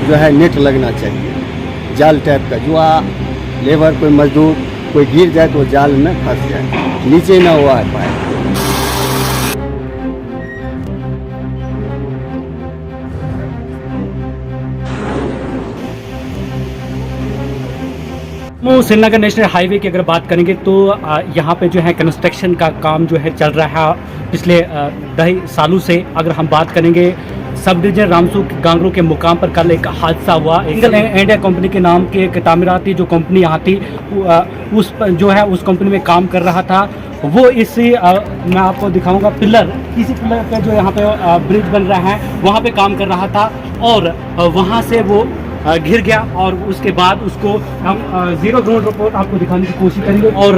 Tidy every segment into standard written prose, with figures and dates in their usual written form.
जो है नेट लगना चाहिए, जाल टाइप का, जो लेबर कोई मजदूर कोई गिर जाए तो जाल में फंस जाए, नीचे ना हुआ है पाए। श्रीनगर नेशनल हाईवे की अगर बात करेंगे तो यहाँ पे जो है कंस्ट्रक्शन का काम जो है चल रहा है पिछले 2.5 सालों से। अगर हम बात करेंगे सब डिवीजन रामसू गांगरू के मुकाम पर कल एक हादसा हुआ। इंगल इंडिया कंपनी के नाम की एक तामीराती जो कंपनी यहाँ थी उस जो है उस कंपनी में काम कर रहा था वो इसी मैं आपको दिखाऊंगा पिलर, किसी पिलर पे जो यहाँ पे ब्रिज बन रहा है वहाँ पे काम कर रहा था और वहाँ से वो घिर गया और उसके बाद उसको हम जीरो ग्राउंड रिपोर्ट आपको दिखाने की कोशिश करेंगे। और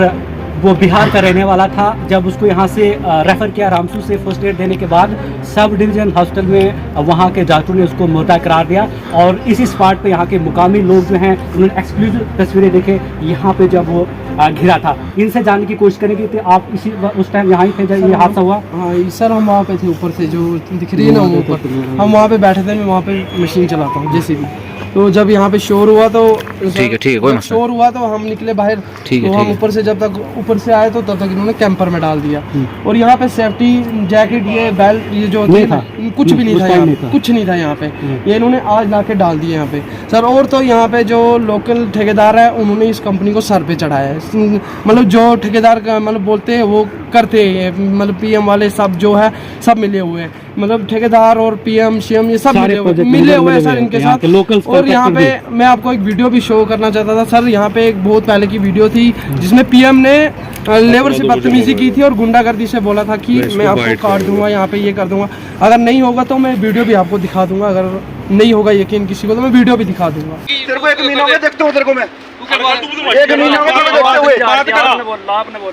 वो बिहार का रहने वाला था। जब उसको यहाँ से रेफ़र किया रामसू से फर्स्ट एड देने के बाद सब डिवीज़न हॉस्पिटल में वहाँ के डॉक्टरों ने उसको मुर्दा करार दिया और इसी स्पॉट पे यहाँ के मुकामी लोग जो हैं उन्होंने एक्सक्लूसिव तस्वीरें देखे यहाँ पे जब वो घिरा था। इनसे जानने की कोशिश करेंगे कि आप इसी उस टाइम यहाँ ही थे जब ये हादसा हुआ? हाँ सर, हम वहाँ पे थे, ऊपर से जो दिख रही है ना ऊपर, हम वहाँ पे बैठे थे। मैं वहाँ पे मशीन चलाता हूँ जेसीबी। तो जब यहाँ पे शोर हुआ तो ठीक है कोई मसला, शोर हुआ तो हम निकले बाहर। तो हम ऊपर से जब तक ऊपर से आए तो तब तक इन्होंने कैंपर में डाल दिया और यहाँ पे सेफ्टी जैकेट ये बेल्ट ये जो नहीं था, कुछ भी नहीं था यहाँ पे, कुछ नहीं था यहाँ पे। ये इन्होंने आज ला के डाल दिए यहाँ पे सर। और तो यहाँ पे जो लोकल ठेकेदार है उन्होंने इस कंपनी को सर पे चढ़ाया है। मतलब जो ठेकेदार का मतलब बोलते हैं वो करते हैं, मतलब पीएम वाले सब जो है सब मिले हुए हैं, मतलब ठेकेदार और पीएम सीएम ये सब मिले हुए हैं सर इनके साथ। और यहाँ पे मैं आपको एक वीडियो भी शो करना चाहता था सर। यहाँ पे एक बहुत पहले की वीडियो थी जिसमें पीएम ने लेबर से बदतमीजी की थी और गुंडागर्दी से बोला था कि मैं आपको काट दूंगा, यहाँ पे ये कर दूंगा। अगर नहीं होगा तो मैं वीडियो भी आपको दिखा दूंगा, अगर नहीं होगा यकीन किसी को तो मैं वीडियो भी दिखा दूंगा। तेरे को 1 महीना में देखता हूँ, तेरे को मैं 1 महीना में देखते हुए बात कर।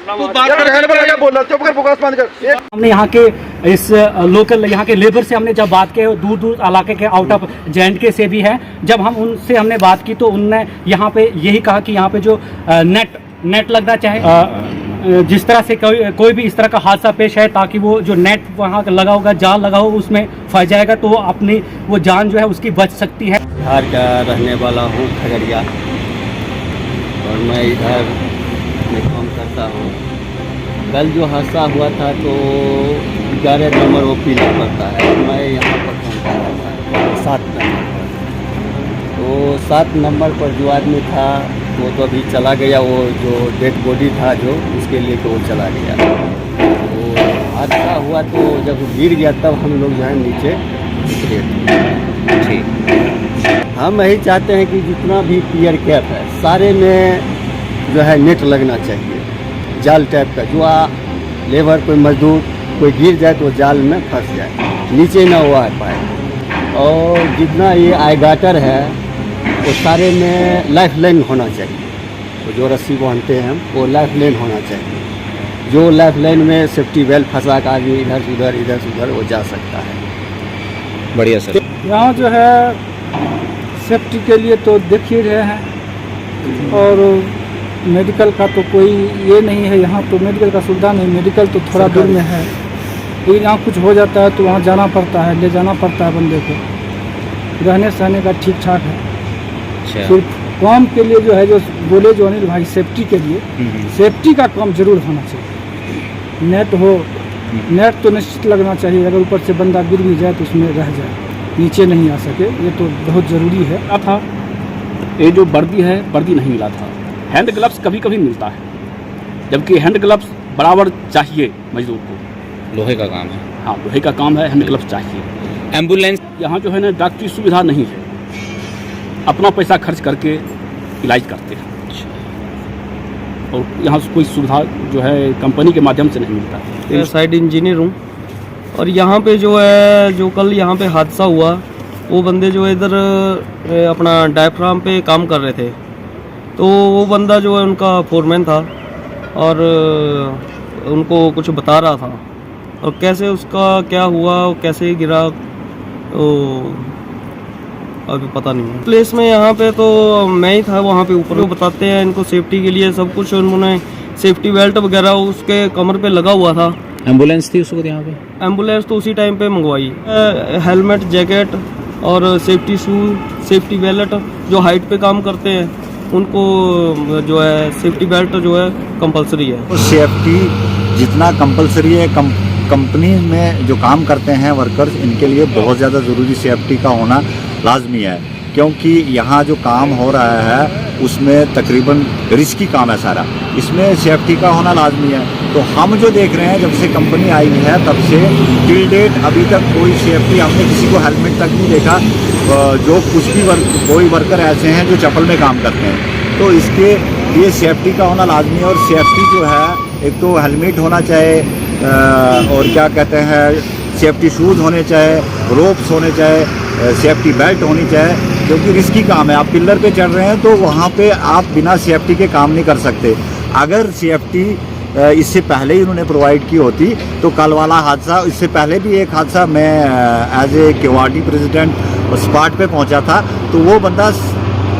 तू बात कर, हैंड पर बोल रहा, चुप कर, बकवास बंद कर। हमने यहाँ के इस लोकल यहाँ के लेबर से हमने जब बात की, दूर दूर इलाके के आउट ऑफ J&K से भी है, जब हम उनसे हमने बात की तो उनने यहाँ पे यही कहा कि यहाँ पे जो नेट लगना चाहे, जिस तरह से कोई भी इस तरह का हादसा पेश है ताकि वो जो नेट वहाँ लगा होगा, जाल लगा हो, उसमें फंस जाएगा तो अपनी वो जान जो है उसकी बच सकती है। बिहार का रहने वाला हूँ, खगड़िया, और मैं इधर में काम करता हूँ। कल जो हादसा हुआ था तो 11 नंबर वो पिलर पड़ता है, मैं यहाँ पर काम कर रहा था 7 नंबर पर। तो 7 नंबर पर जो आदमी था वो तो अभी चला गया, वो जो डेड बॉडी था जो उसके लिए तो वो चला गया। तो हादसा हुआ तो जब गिर गया तब हम लोग जो है नीचे उतरे थे। ठीक, हम यही चाहते हैं कि जितना भी पियर कैप है सारे में जो है नेट लगना चाहिए, जाल टाइप का, जो लेबर कोई मजदूर कोई गिर जाए तो जाल में फंस जाए, नीचे ना हुआ है पाए। और जितना ये आईगाटर है वो सारे में लाइफ लाइन होना चाहिए, तो जो रस्सी बांधते हैं हम वो लाइफ लाइन होना चाहिए। जो लाइफ लाइन में सेफ्टी बेल्ट फंसा कर आदमी इधर से उधर वो जा सकता है। बढ़िया सर। यहाँ जो है सेफ्टी के लिए तो देख ही रहे हैं और मेडिकल का तो कोई ये नहीं है, यहाँ तो मेडिकल का सुविधा नहीं, मेडिकल तो थोड़ा दूर में है। लेकिन यहाँ कुछ हो जाता है तो वहाँ जाना पड़ता है, ले जाना पड़ता है बंदे को। रहने सहने का ठीक ठाक है। सिर्फ काम के लिए जो है जो बोले जो अनिल भाई सेफ्टी के लिए, सेफ्टी का काम जरूर होना चाहिए। नेट हो, नेट तो निश्चित लगना चाहिए, अगर ऊपर से बंदा गिर भी जाए तो उसमें रह जाए, नीचे नहीं आ सके, ये तो बहुत ज़रूरी है। था ये जो वर्दी है, वर्दी नहीं मिला था। हैंड ग्लव्स कभी कभी मिलता है, जबकि हैंड ग्लव्स बराबर चाहिए मजदूर को। लोहे का काम है। हाँ, लोहे का काम है, हैंड ग्लव्स चाहिए। एम्बुलेंस यहाँ जो है ना डॉक्टरी सुविधा नहीं है, अपना पैसा खर्च करके इलाज करते हैं और यहाँ से कोई सुविधा जो है कंपनी के माध्यम से नहीं मिलता है। मैं साइड इंजीनियर हूँ और यहाँ पे जो है जो कल यहाँ पे हादसा हुआ वो बंदे जो इधर अपना डायफ्राम पे काम कर रहे थे, तो वो बंदा जो है उनका फोरमैन था और उनको कुछ बता रहा था और कैसे उसका क्या हुआ, कैसे गिरा तो अभी पता नहीं है। प्लेस में यहाँ पे तो मैं ही था वहाँ पे ऊपर, वो बताते हैं इनको सेफ्टी के लिए सब कुछ उन्होंने सेफ्टी बेल्ट वगैरह उसके कमर पे लगा हुआ था। एम्बुलेंस थी उस वक्त यहाँ पे? एम्बुलेंस तो उसी टाइम पे मंगवाई, हेलमेट जैकेट और सेफ्टी शूज, सेफ्टी बेल्ट, जो हाइट पे काम करते हैं उनको जो है सेफ्टी बेल्ट जो है कंपलसरी है। तो सेफ्टी जितना कंपलसरी है, कंपनी में जो काम करते हैं वर्कर्स, इनके लिए बहुत ज़्यादा ज़रूरी सेफ्टी का होना लाजमी है, क्योंकि यहाँ जो काम हो रहा है उसमें तकरीबन रिस्की काम है सारा, इसमें सेफ्टी का होना लाजमी है। तो हम जो देख रहे हैं जब से कंपनी आई है तब से टिल डेट अभी तक कोई सेफ्टी, हमने किसी को हेलमेट तक नहीं देखा। जो कुछ भी कोई वर्कर ऐसे हैं जो चप्पल में काम करते हैं, तो इसके लिए सेफ्टी का होना लाजमी है। और सेफ्टी जो है, एक तो हेलमेट होना चाहिए, और क्या कहते हैं, सेफ्टी शूज़ होने चाहिए, रोप्स होने चाहिए, सेफ्टी बेल्ट होनी चाहिए, क्योंकि रिस्की काम है। आप पिलर पे चढ़ रहे हैं तो वहाँ पे आप बिना सेफ्टी के काम नहीं कर सकते। अगर सेफ्टी इससे पहले ही उन्होंने प्रोवाइड की होती तो कल वाला हादसा, इससे पहले भी एक हादसा, मैं एज ए केवाटी प्रेसिडेंट स्पॉट पे पहुंचा था, तो वो बंदा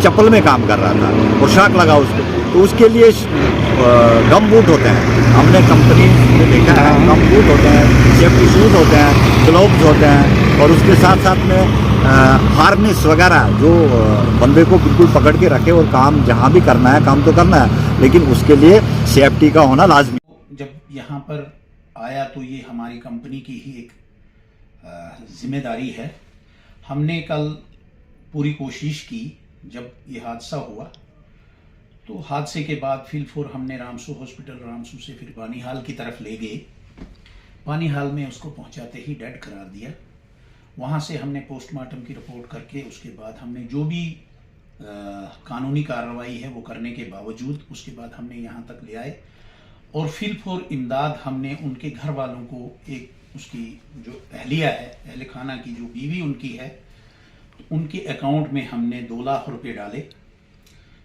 चप्पल में काम कर रहा था और शॉक लगा उसको, तो उसके लिए गम बूट होते हैं, हमने कंपनी में देखा है, गम बूट होते हैं, सेफ्टी शूज़ होते हैं, ग्लोव्स होते हैं, और उसके साथ साथ में हार्नेस वगैरह जो बंदे को बिल्कुल पकड़ के रखे, और काम जहाँ भी करना है काम तो करना है, लेकिन उसके लिए सेफ्टी का होना लाजमी। जब यहाँ पर आया तो ये हमारी कंपनी की ही एक जिम्मेदारी है। हमने कल पूरी कोशिश की, जब ये हादसा हुआ तो हादसे के बाद फिलफोर हमने रामसू हॉस्पिटल, रामसू से फिर बानीहाल की तरफ ले गए। बानीहाल में उसको पहुंचाते ही डेड करार दिया। वहाँ से हमने पोस्टमार्टम की रिपोर्ट करके उसके बाद हमने जो भी कानूनी कार्रवाई है वो करने के बावजूद उसके बाद हमने यहाँ तक ले आए, और फिलफोर इमदाद हमने उनके घर वालों को, एक उसकी जो अहलिया है, अहल खाना की जो बीवी उनकी है, उनके अकाउंट में हमने 2 लाख रुपए डाले,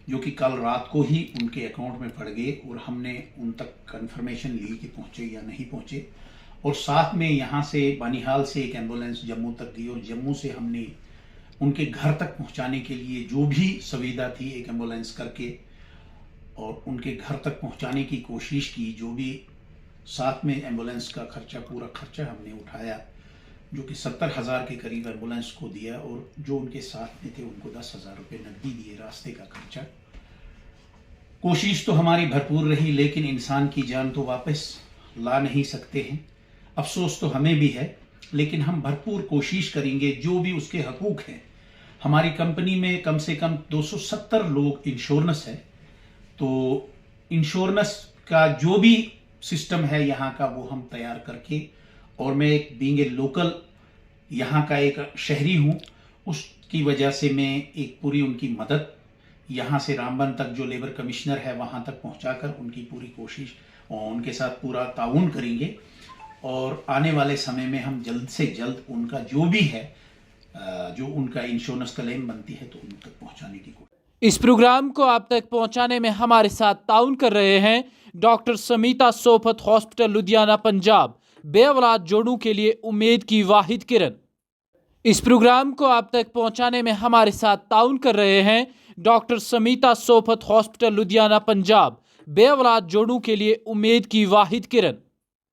जो कि कल रात को ही उनके अकाउंट में पड़ गए, और हमने उन तक कंफर्मेशन ली कि पहुँचे या नहीं पहुँचे। और साथ में यहाँ से बानीहाल से एक एम्बुलेंस जम्मू तक गई, और जम्मू से हमने उनके घर तक पहुँचाने के लिए जो भी सुविधा थी एक एम्बुलेंस करके, और उनके घर तक पहुँचाने की कोशिश की। जो भी साथ में एम्बुलेंस का खर्चा, पूरा खर्चा हमने उठाया, जो कि 70,000 के करीब एम्बुलेंस को दिया, और जो उनके साथ में थे उनको 10,000 रुपये नकदी दिए रास्ते का खर्चा। कोशिश तो हमारी भरपूर रही, लेकिन इंसान की जान तो वापस ला नहीं सकते हैं। अफसोस तो हमें भी है, लेकिन हम भरपूर कोशिश करेंगे जो भी उसके हकूक हैं। हमारी कंपनी में कम से कम 270 लोग इंश्योरेंस है, तो इंश्योरेंस का जो भी सिस्टम है यहाँ का वो हम तैयार करके, और मैं एक बीइंग ए लोकल यहाँ का एक शहरी हूँ, उसकी वजह से मैं एक पूरी उनकी मदद यहाँ से रामबन तक जो लेबर कमिश्नर है वहाँ तक पहुँचाकर उनकी पूरी कोशिश और उनके साथ पूरा ताउन करेंगे, और आने वाले समय में हम जल्द से जल्द उनका जो भी है, जो उनका इंश्योरेंस क्लेम बनती है, तो उन तक पहुँचाने की कोशिश। इस प्रोग्राम को आप तक पहुंचाने में हमारे साथ ताउन कर रहे हैं डॉक्टर समीता सोफत हॉस्पिटल लुधियाना पंजाब, बेऔलाद जोड़ों के लिए उम्मीद की वाहिद किरण। इस प्रोग्राम को आप तक पहुंचाने में हमारे साथ ताउन कर रहे हैं डॉक्टर समीता सोफत हॉस्पिटल लुधियाना पंजाब, बेऔलाद जोड़ों के लिए उम्मीद की वाहिद किरण।